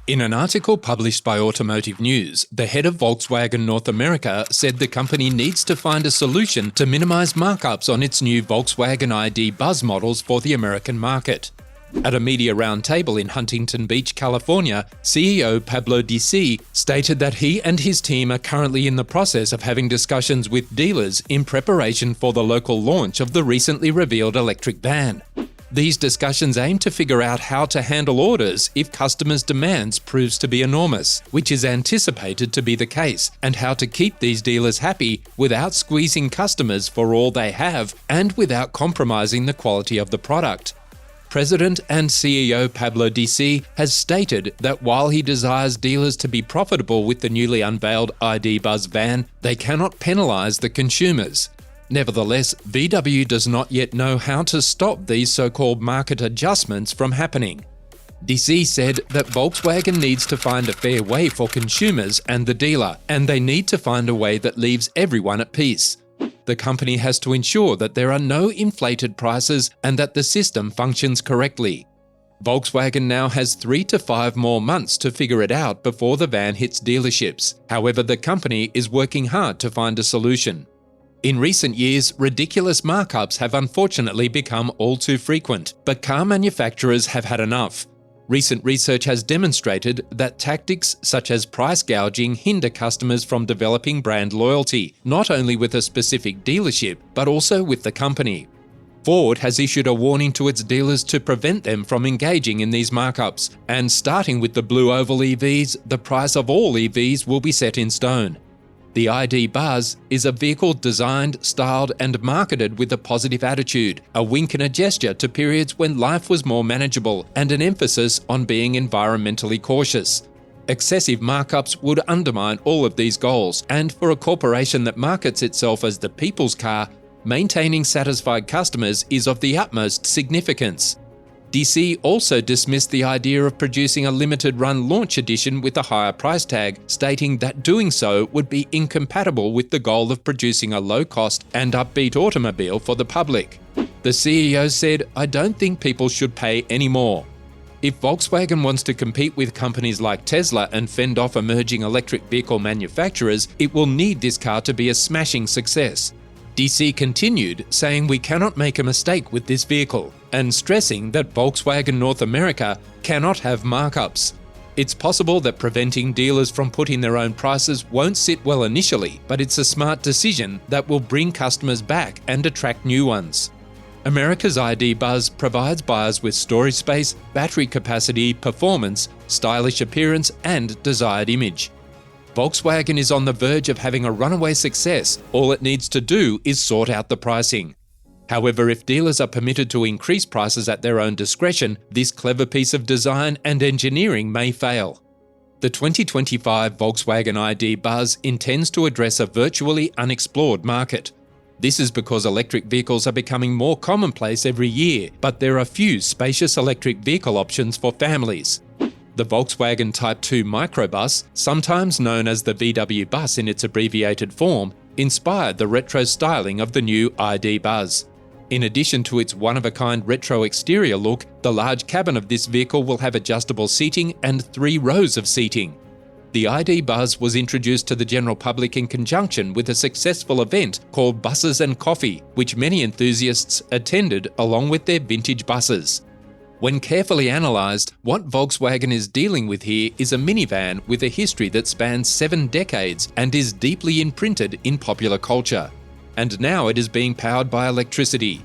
In an article published by Automotive News, the head of Volkswagen North America said the company needs to find a solution to minimise markups on its new Volkswagen ID Buzz models for the American market. At a media roundtable in Huntington Beach, California, CEO Pablo Disi stated that he and his team are currently in the process of having discussions with dealers in preparation for the local launch of the recently revealed electric van. These discussions aim to figure out how to handle orders if customers' demands proves to be enormous, which is anticipated to be the case, and how to keep these dealers happy without squeezing customers for all they have and without compromising the quality of the product. President and CEO Pablo Disi has stated that while he desires dealers to be profitable with the newly unveiled ID Buzz van, they cannot penalise the consumers. Nevertheless, VW does not yet know how to stop these so-called market adjustments from happening. Disi said that Volkswagen needs to find a fair way for consumers and the dealer, and they need to find a way that leaves everyone at peace. The company has to ensure that there are no inflated prices and that the system functions correctly. Volkswagen now has 3 to 5 more months to figure it out before the van hits dealerships. However, the company is working hard to find a solution. In recent years, ridiculous markups have unfortunately become all too frequent, but car manufacturers have had enough. Recent research has demonstrated that tactics such as price gouging hinder customers from developing brand loyalty, not only with a specific dealership, but also with the company. Ford has issued a warning to its dealers to prevent them from engaging in these markups, and starting with the Blue Oval EVs, the price of all EVs will be set in stone. The ID Buzz is a vehicle designed, styled and marketed with a positive attitude, a wink and a gesture to periods when life was more manageable, and an emphasis on being environmentally cautious. Excessive markups would undermine all of these goals, and for a corporation that markets itself as the people's car, maintaining satisfied customers is of the utmost significance. DC also dismissed the idea of producing a limited-run launch edition with a higher price tag, stating that doing so would be incompatible with the goal of producing a low-cost and upbeat automobile for the public. The CEO said, "I don't think people should pay any more." If Volkswagen wants to compete with companies like Tesla and fend off emerging electric vehicle manufacturers, it will need this car to be a smashing success. DC continued, saying we cannot make a mistake with this vehicle, and stressing that Volkswagen North America cannot have markups. It's possible that preventing dealers from putting their own prices won't sit well initially, but it's a smart decision that will bring customers back and attract new ones. America's ID Buzz provides buyers with storage space, battery capacity, performance, stylish appearance, and desired image. Volkswagen is on the verge of having a runaway success. All it needs to do is sort out the pricing. However, if dealers are permitted to increase prices at their own discretion, this clever piece of design and engineering may fail. The 2025 Volkswagen ID Buzz intends to address a virtually unexplored market. This is because electric vehicles are becoming more commonplace every year, but there are few spacious electric vehicle options for families. The Volkswagen Type 2 microbus, sometimes known as the VW bus in its abbreviated form, inspired the retro styling of the new ID Buzz. In addition to its one-of-a-kind retro exterior look, the large cabin of this vehicle will have adjustable seating and 3 rows of seating. The ID Buzz was introduced to the general public in conjunction with a successful event called Buses and Coffee, which many enthusiasts attended along with their vintage buses. When carefully analysed, what Volkswagen is dealing with here is a minivan with a history that spans 7 decades and is deeply imprinted in popular culture. And now it is being powered by electricity.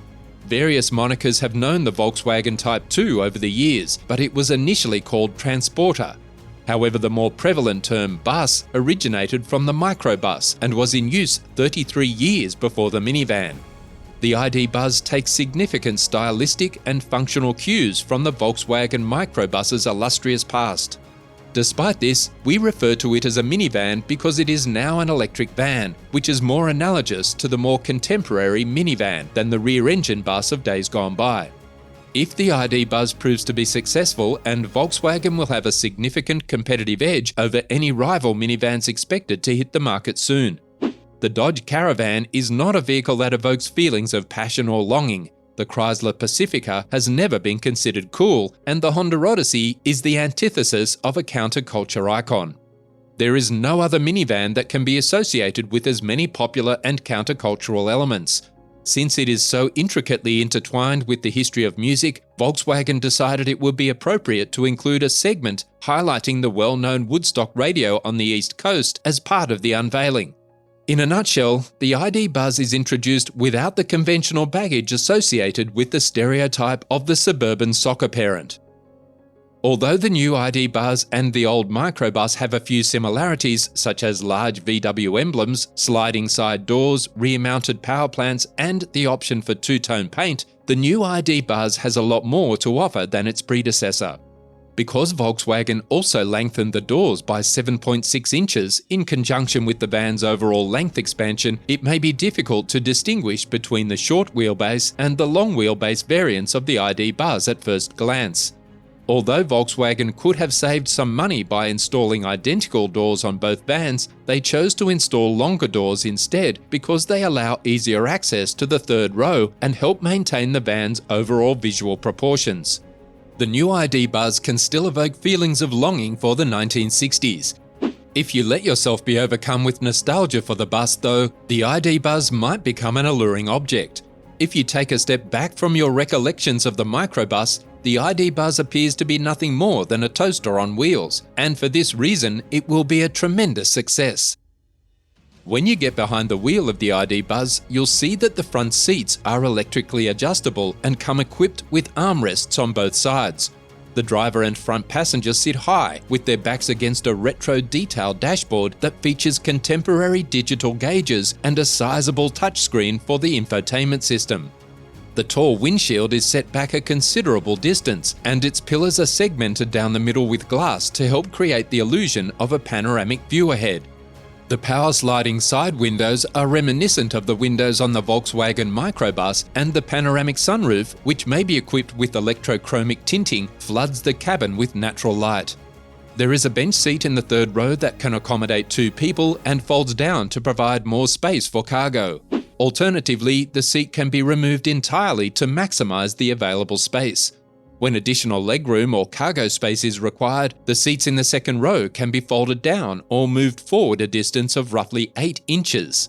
Various monikers have known the Volkswagen Type 2 over the years, but it was initially called Transporter. However, the more prevalent term bus originated from the microbus and was in use 33 years before the minivan. The ID Buzz takes significant stylistic and functional cues from the Volkswagen microbus's illustrious past. Despite this, we refer to it as a minivan because it is now an electric van, which is more analogous to the more contemporary minivan than the rear-engine bus of days gone by. If the ID Buzz proves to be successful, and Volkswagen will have a significant competitive edge over any rival minivans expected to hit the market soon. The Dodge Caravan is not a vehicle that evokes feelings of passion or longing. The Chrysler Pacifica has never been considered cool, and the Honda Odyssey is the antithesis of a counterculture icon. There is no other minivan that can be associated with as many popular and countercultural elements. Since it is so intricately intertwined with the history of music, Volkswagen decided it would be appropriate to include a segment highlighting the well-known Woodstock radio on the East Coast as part of the unveiling. In a nutshell, the ID Buzz is introduced without the conventional baggage associated with the stereotype of the suburban soccer parent. Although the new ID Buzz and the old microbus have a few similarities, such as large VW emblems, sliding side doors, rear-mounted power plants, and the option for two-tone paint, the new ID Buzz has a lot more to offer than its predecessor. Because Volkswagen also lengthened the doors by 7.6 inches in conjunction with the van's overall length expansion, it may be difficult to distinguish between the short wheelbase and the long wheelbase variants of the ID Buzz at first glance. Although Volkswagen could have saved some money by installing identical doors on both vans, they chose to install longer doors instead because they allow easier access to the third row and help maintain the van's overall visual proportions. The new ID Buzz can still evoke feelings of longing for the 1960s. If you let yourself be overcome with nostalgia for the bus though, the ID Buzz might become an alluring object. If you take a step back from your recollections of the microbus, the ID Buzz appears to be nothing more than a toaster on wheels, and for this reason, it will be a tremendous success. When you get behind the wheel of the ID Buzz, you'll see that the front seats are electrically adjustable and come equipped with armrests on both sides. The driver and front passenger sit high, with their backs against a retro detailed dashboard that features contemporary digital gauges and a sizable touchscreen for the infotainment system. The tall windshield is set back a considerable distance, and its pillars are segmented down the middle with glass to help create the illusion of a panoramic view ahead. The power-sliding side windows are reminiscent of the windows on the Volkswagen microbus, and the panoramic sunroof, which may be equipped with electrochromic tinting, floods the cabin with natural light. There is a bench seat in the third row that can accommodate 2 people and folds down to provide more space for cargo. Alternatively, the seat can be removed entirely to maximize the available space. When additional legroom or cargo space is required, the seats in the second row can be folded down or moved forward a distance of roughly 8 inches.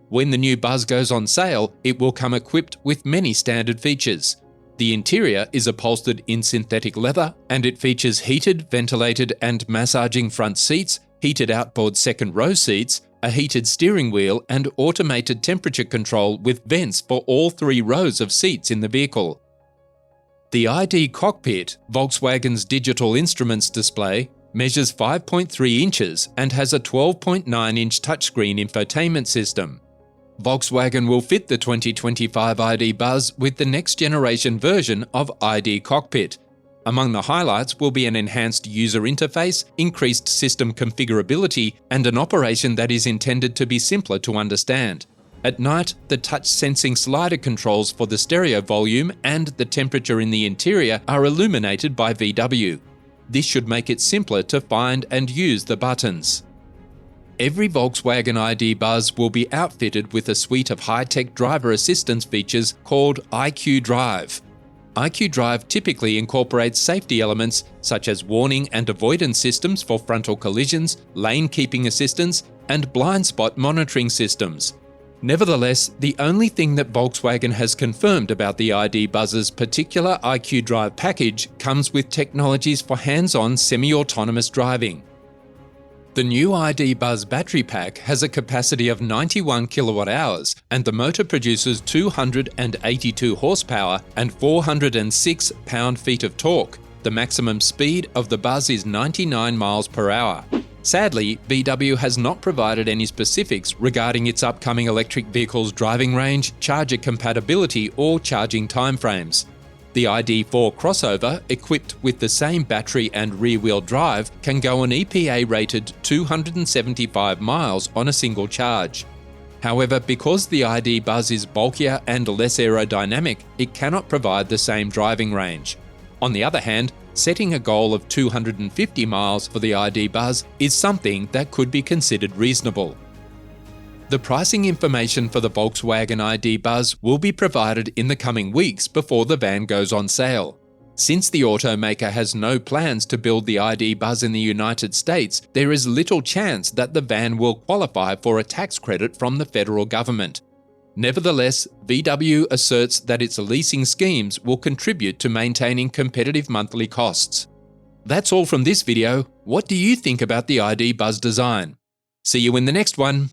When the new Buzz goes on sale, it will come equipped with many standard features. The interior is upholstered in synthetic leather, and it features heated, ventilated, and massaging front seats, heated outboard second row seats, a heated steering wheel, and automated temperature control with vents for all 3 rows of seats in the vehicle. The ID cockpit, Volkswagen's digital instruments display, measures 5.3 inches and has a 12.9-inch touchscreen infotainment system. Volkswagen will fit the 2025 ID Buzz with the next-generation version of ID Cockpit. Among the highlights will be an enhanced user interface, increased system configurability, and an operation that is intended to be simpler to understand. At night, the touch-sensing slider controls for the stereo volume and the temperature in the interior are illuminated by VW. This should make it simpler to find and use the buttons. Every Volkswagen ID Buzz will be outfitted with a suite of high-tech driver assistance features called IQ Drive. IQ Drive typically incorporates safety elements such as warning and avoidance systems for frontal collisions, lane keeping assistance, and blind spot monitoring systems. Nevertheless, the only thing that Volkswagen has confirmed about the ID Buzz's particular IQ Drive package comes with technologies for hands-on semi-autonomous driving. The new ID Buzz battery pack has a capacity of 91 kilowatt-hours, and the motor produces 282 horsepower and 406 pound-feet of torque. The maximum speed of the Buzz is 99 miles per hour. Sadly, VW has not provided any specifics regarding its upcoming electric vehicle's driving range, charger compatibility, or charging timeframes. The ID.4 crossover, equipped with the same battery and rear-wheel drive, can go an EPA-rated 275 miles on a single charge. However, because the ID Buzz is bulkier and less aerodynamic, it cannot provide the same driving range. On the other hand, setting a goal of 250 miles for the ID Buzz is something that could be considered reasonable. The pricing information for the Volkswagen ID Buzz will be provided in the coming weeks before the van goes on sale. Since the automaker has no plans to build the ID Buzz in the United States, there is little chance that the van will qualify for a tax credit from the federal government. Nevertheless, VW asserts that its leasing schemes will contribute to maintaining competitive monthly costs. That's all from this video. What do you think about the ID Buzz design? See you in the next one.